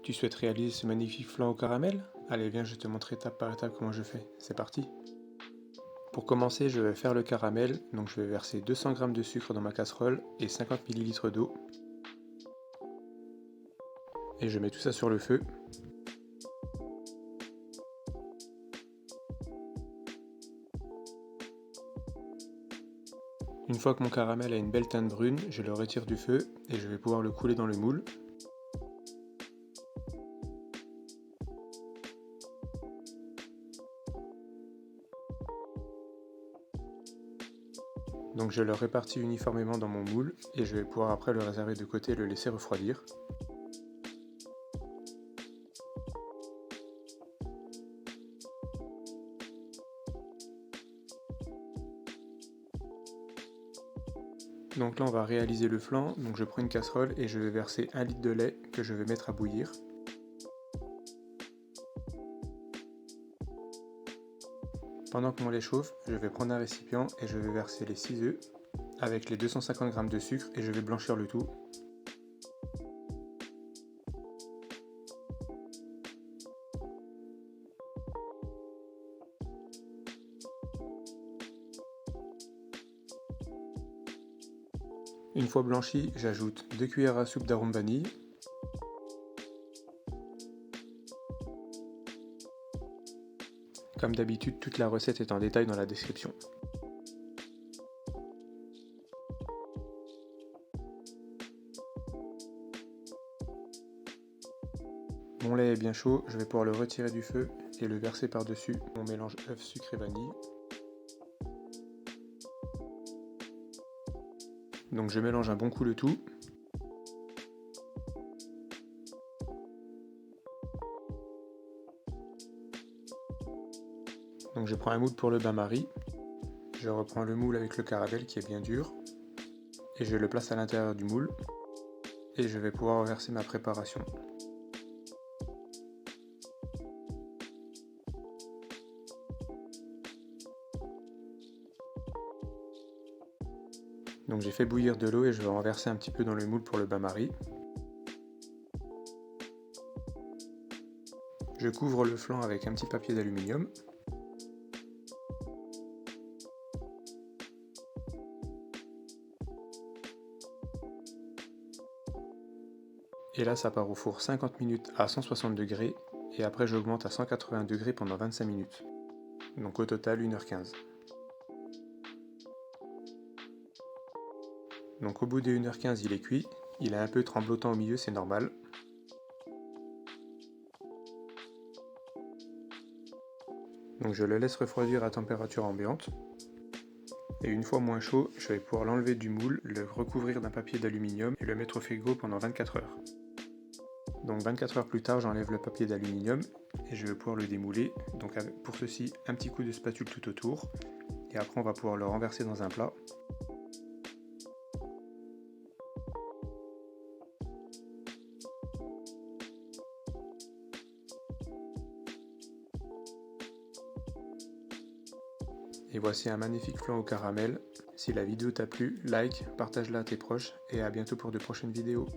Tu souhaites réaliser ce magnifique flan au caramel? Allez, viens, je vais te montrer étape par étape comment je fais. C'est parti! Pour commencer, je vais faire le caramel, donc je vais verser 200 g de sucre dans ma casserole et 50 ml d'eau. Et je mets tout ça sur le feu. Une fois que mon caramel a une belle teinte brune, je le retire du feu et je vais pouvoir le couler dans le moule. Donc je le répartis uniformément dans mon moule et je vais pouvoir après le réserver de côté et le laisser refroidir. Donc là on va réaliser le flan, donc je prends une casserole et je vais verser 1 litre de lait que je vais mettre à bouillir. Pendant que mon lait chauffe, je vais prendre un récipient et je vais verser les 6 œufs avec les 250 g de sucre et je vais blanchir le tout. Une fois blanchi, j'ajoute 2 cuillères à soupe d'arôme vanille. Comme d'habitude, toute la recette est en détail dans la description. Mon lait est bien chaud, je vais pouvoir le retirer du feu et le verser par-dessus mon mélange œuf, sucre et vanille. Donc je mélange un bon coup le tout. Donc je prends un moule pour le bain-marie. Je reprends le moule avec le caramel qui est bien dur. Et je le place à l'intérieur du moule. Et je vais pouvoir verser ma préparation. Donc j'ai fait bouillir de l'eau et je vais en verser un petit peu dans le moule pour le bain-marie. Je couvre le flanc avec un petit papier d'aluminium. Et là ça part au four 50 minutes à 160 degrés et après j'augmente à 180 degrés pendant 25 minutes. Donc au total 1h15. Donc au bout de 1h15 il est cuit, il est un peu tremblotant au milieu, c'est normal. Donc je le laisse refroidir à température ambiante. Et une fois moins chaud, je vais pouvoir l'enlever du moule, le recouvrir d'un papier d'aluminium et le mettre au frigo pendant 24 heures. Donc 24 heures plus tard, j'enlève le papier d'aluminium et je vais pouvoir le démouler. Donc pour ceci, un petit coup de spatule tout autour. Et après on va pouvoir le renverser dans un plat. Et voici un magnifique flan au caramel. Si la vidéo t'a plu, like, partage-la à tes proches et à bientôt pour de prochaines vidéos.